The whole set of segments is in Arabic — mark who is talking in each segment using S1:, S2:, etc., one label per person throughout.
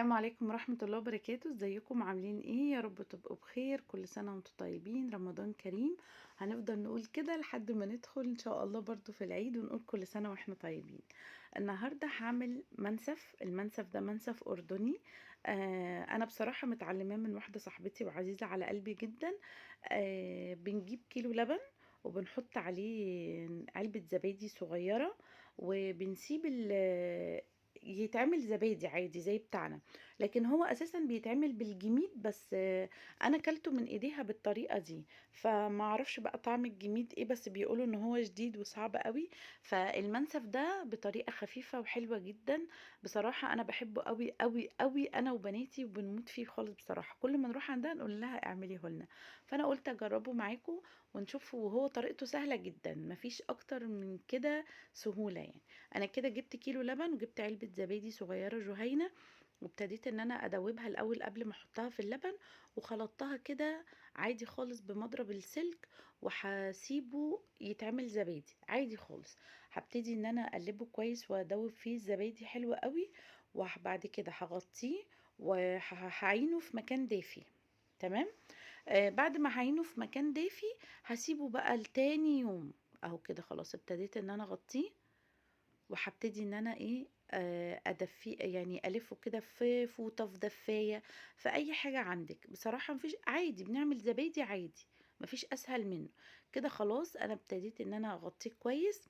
S1: السلام عليكم ورحمة الله وبركاته. ازيكم عاملين ايه؟ يا رب تبقوا بخير. كل سنة وانتم طيبين، رمضان كريم. هنفضل نقول كده لحد ما ندخل ان شاء الله برضو في العيد، ونقول كل سنة واحنا طيبين. النهاردة هعمل منسف. المنسف ده منسف أردني. انا بصراحة متعلماه من واحدة صاحبتي وعزيزة على قلبي جدا. بنجيب كيلو لبن، وبنحط عليه علبة زبادي صغيرة، وبنسيب يتعمل زبادي عادي زي بتاعنا. لكن هو اساسا بيتعمل بالجميد بس. انا كلته من ايديها بالطريقه دي، فما اعرفش بقى طعم الجميد ايه، بس بيقولوا ان هو جديد وصعب قوي. فالمنسف ده بطريقه خفيفه وحلوه جدا. بصراحه انا بحبه قوي قوي قوي، انا وبناتي وبنموت فيه خالص. بصراحه كل ما نروح عندها نقول لها اعمليه لنا. فانا قلت اجربه معاكم ونشوف. وهو طريقته سهله جدا، مفيش اكتر من كده سهوله يعني. انا كده جبت كيلو لبن، وجبت علبة زبادي صغيرة جهينة، وابتديت ان انا ادوبها الاول قبل ما احطها في اللبن، وخلطتها كده عادي خالص بمضرب السلك، وهسيبه يتعمل زبادي عادي خالص. هبتدي ان انا اقلبه كويس وادوب فيه الزبادي حلو قوي، وبعد كده هغطيه وهعينه في مكان دافي. تمام. بعد ما هعينه في مكان دافي هسيبه بقى لتاني يوم. اهو كده خلاص ابتديت ان انا اغطيه، وهبتدي ان انا ايه، ادفيه يعني الفه كده في فوطه، في دفايه، في اي حاجه عندك. بصراحه مفيش، عادي بنعمل زبادي عادي، مفيش اسهل منه. كده خلاص انا ابتديت ان انا اغطيه كويس،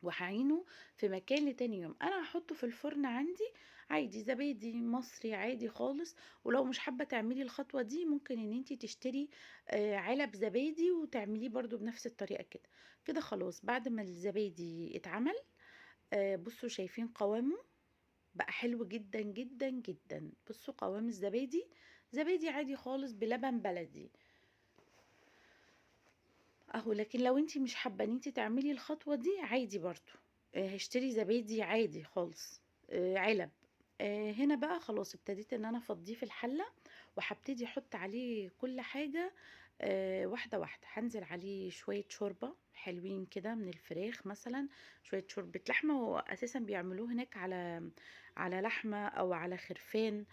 S1: وهعينه في مكان لتاني يوم. انا هحطه في الفرن عندي عادي، زبادي مصري عادي خالص. ولو مش حابه تعملي الخطوه دي، ممكن ان انتي تشتري علب زبادي وتعمليه برضو بنفس الطريقه كده. كده خلاص بعد ما الزبادي اتعمل، بصوا شايفين قوامه بقى حلو جدا جدا جدا. بصوا قوام الزبادي، زبادي عادي خالص بلبن بلدي اهو. لكن لو انتي مش حابه ان انتي تعملي الخطوه دي، عادي برضو هشتري زبادي عادي خالص، علب. هنا بقى خلاص ابتديت ان انا افضيه في الحله، وهبتدي احط عليه كل حاجه واحده واحده. هنزل عليه شويه شوربه حلوين كده من الفراخ مثلا، شويه شوربه لحمه. واساسا بيعملوه هناك على لحمه او على خرفان،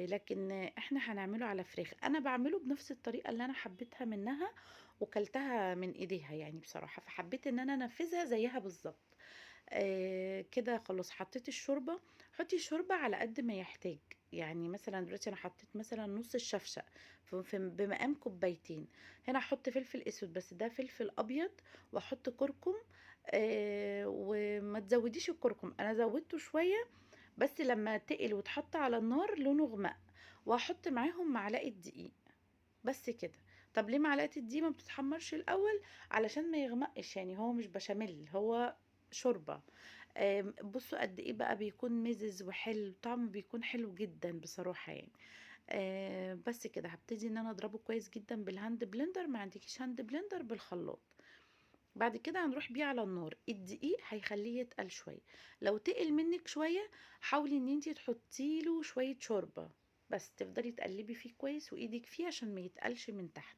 S1: لكن احنا هنعمله على فراخ. انا بعمله بنفس الطريقه اللي انا حبيتها منها وكلتها من ايديها يعني بصراحه، فحبيت ان انا انفذها زيها بالظبط. كده خلاص حطيت الشوربه. حطي الشوربه على قد ما يحتاج. يعني مثلا دلوقتي انا حطيت مثلا نص الشفشق بمقام كوبايتين. هنا احط فلفل اسود، بس ده فلفل ابيض، واحط كركم. وما تزوديش الكركم، انا زودته شويه بس لما تقل وتحط على النار لونه غمق. وهحط معاهم معلقه دقيق، بس كده. طب ليه معلقه الدقيق ما بتتحمرش الاول؟ علشان ما يغمقش، يعني هو مش بشاميل، هو شوربه. بصوا قد ايه بقى بيكون مزز وحلو، طعمه بيكون حلو جدا بصراحه يعني. بس كده هبتدي ان انا اضربه كويس جدا بالهاند بلندر. ما عندكيش هاند بلندر، بالخلاط. بعد كده هنروح بيه على النار. الدقيق هيخليه يتقل شويه. لو تقل منك شويه، حاولي ان انتي تحطي له شويه شوربه، بس تفضلي تقلبي فيه كويس وايدك فيه عشان ما يتقلش من تحت.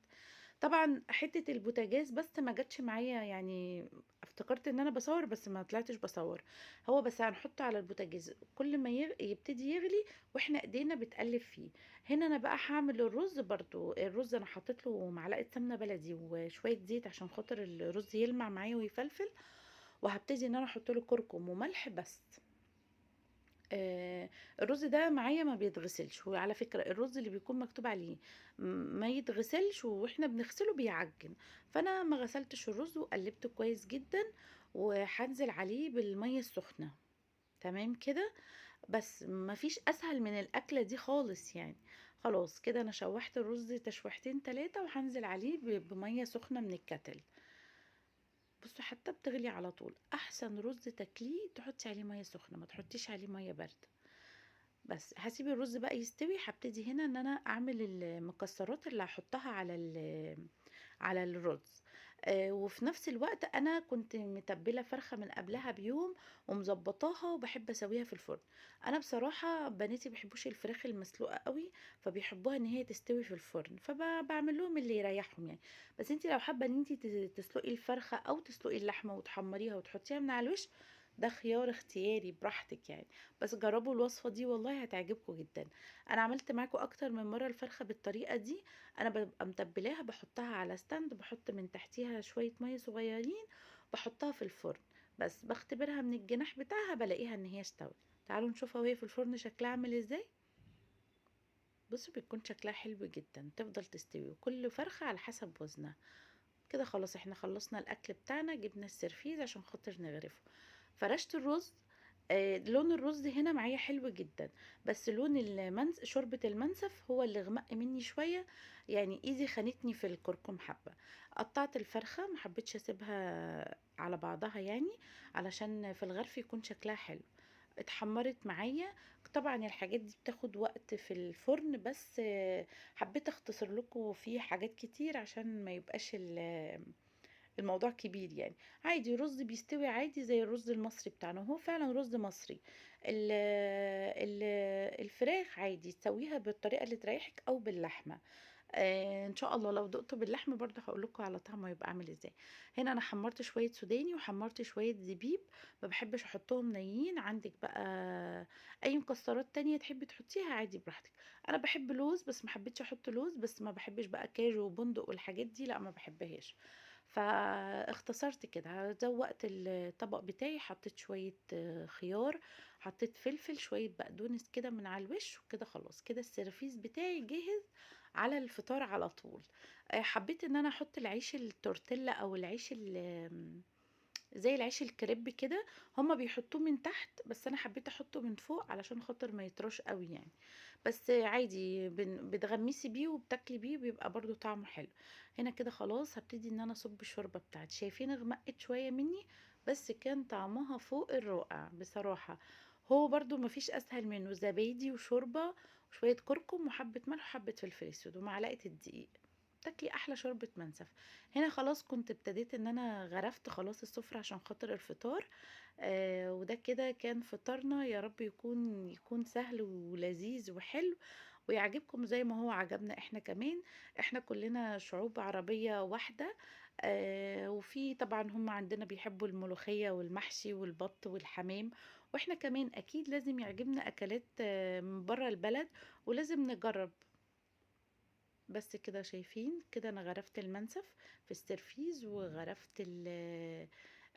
S1: طبعا حته البوتاجاز بس ما جاتش معايا يعني، افتكرت ان انا بصور بس ما طلعتش بصور. هو بس هنحطه على البوتاجاز كل ما يبتدي يغلي، واحنا ايدينا بتقلب فيه. هنا انا بقى هعمل الرز. برضو الرز انا حطيت له معلقه سمنه بلدي وشويه زيت عشان خاطر الرز يلمع معايا ويفلفل. وهبتدي ان انا احط له كركم وملح بس. الرز ده معايا ما بيتغسلش. وعلى فكرة الرز اللي بيكون مكتوب عليه ما يتغسلش، واحنا بنغسله بيعجن. فانا ما غسلتش الرز وقلبته كويس جدا، وهنزل عليه بالمية السخنة. تمام كده. بس ما فيش اسهل من الاكلة دي خالص يعني. خلاص كده انا شوحت الرز تشويحتين تلاتة، وهنزل عليه بمية سخنة من الكتل. بصوا حتى بتغلي على طول. احسن رز تاكليه تحطي عليه مية سخنة، ما تحطيش عليه مية باردة. بس هسيب الرز بقى يستوي. هبتدي هنا ان انا اعمل المكسرات اللي هحطها على الرز. وفي نفس الوقت انا كنت متبله فرخه من قبلها بيوم ومظبطاها، وبحب اسويها في الفرن. انا بصراحه بناتي بيحبوش الفراخ المسلوقه قوي، فبيحبوها ان هي تستوي في الفرن، فبعمل لهم اللي يريحهم يعني. بس انتي لو حابه ان انتي تسلقي الفرخه او تسلقي اللحمه وتحمريها وتحطيها من على الوش، ده خيار اختياري براحتك يعني. بس جربوا الوصفة دي والله هتعجبكم جدا. انا عملت معاكم اكتر من مرة الفرخة بالطريقة دي. انا ببقى متبلاها، بحطها على ستاند، بحط من تحتيها شوية مية صغيرين، بحطها في الفرن، بس بختبرها من الجناح بتاعها بلاقيها ان هي استوت. تعالوا نشوفها وهي في الفرن شكلها عامل ازاي. بصوا بيكون شكلها حلو جدا، تفضل تستوي وكل فرخة على حسب وزنها. كده خلاص احنا خلصنا الاكل بتاعنا، جبنا السرفيز عشان خاطر نغرفه. فرشت الرز. لون الرز هنا معايا حلو جدا، بس لون شوربة المنسف هو اللي غمق مني شوية. يعني ايدي خانتني في الكركم حبة. قطعت الفرخة، ما حبيتش اسيبها على بعضها يعني، علشان في الغرف يكون شكلها حلو. اتحمرت معايا. طبعا الحاجات دي بتاخد وقت في الفرن، بس حبيت اختصر لكم فيه حاجات كتير عشان ما يبقاش الموضوع كبير يعني. عادي رز بيستوي عادي زي الرز المصري بتاعنا، هو فعلا رز مصري. ال ال الفراخ عادي تسويها بالطريقة اللي تريحك او باللحمة. ان شاء الله لو دقته باللحمه برضه هقول لكم على طعمه يبقى عامل ازاي. هنا انا حمرت شويه سوداني وحمرت شويه زبيب. ما بحبش احطهم نيين. عندك بقى اي مكسرات تانية تحبي تحطيها عادي براحتك. انا بحب لوز بس ما حبيتش احط لوز، بس ما بحبش بقى كاجو وبندق والحاجات دي، لا ما بحبهاش. فاختصرت كده، زوقت الطبق بتاعي، حطيت شويه خيار، حطيت فلفل، شويه بقدونس كده من على الوش، وكده خلاص كده السيرفيس بتاعي جاهز على الفطار على طول. حبيت ان انا احط العيش التورتيلا او العيش زي العيش الكريب كده. هما بيحطوه من تحت، بس انا حبيت احطه من فوق علشان خاطر ما يطرش قوي يعني. بس عادي بتغمسي بيه وبتاكلي بيه بيبقى برضو طعمه حلو. هنا كده خلاص هبتدي ان انا اصب الشوربه بتاعتي. شايفين غمقت شويه مني، بس كان طعمها فوق الرائع بصراحه. هو برضو مفيش اسهل منه، زبادي وشوربه وشويه كركم وحبه ملح وحبه فلفل اسود ومعلقه الدقيق، تاكلي احلى شوربه منسف. هنا خلاص كنت ابتديت ان انا غرفت خلاص السفرة عشان خاطر الفطار. وده كده كان فطارنا، يا رب يكون سهل ولذيذ وحلو ويعجبكم زي ما هو عجبنا احنا كمان. احنا كلنا شعوب عربية واحدة. وفي طبعا هم عندنا بيحبوا الملوخية والمحشي والبط والحمام، واحنا كمان اكيد لازم يعجبنا اكلات من بره البلد، ولازم نجرب. بس كده شايفين كده انا غرفت المنسف في السرفيز، وغرفت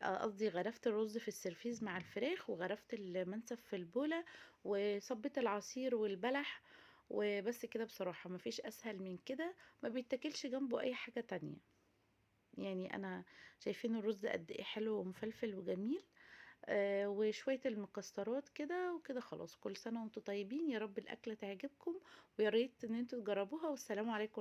S1: قصدي غرفت الرز في السرفيز مع الفراخ، وغرفت المنسف في البولة، وصبيت العصير والبلح. وبس كده بصراحة مفيش اسهل من كده. ما بيتاكلش جنبه اي حاجة تانية. يعني انا شايفين الرز قد ايه حلو ومفلفل وجميل. وشوية المكسرات كده وكده خلاص. كل سنة وانتم طيبين، يا رب الأكلة تعجبكم، ويا ريت ان انتوا تجربوها. والسلام عليكم.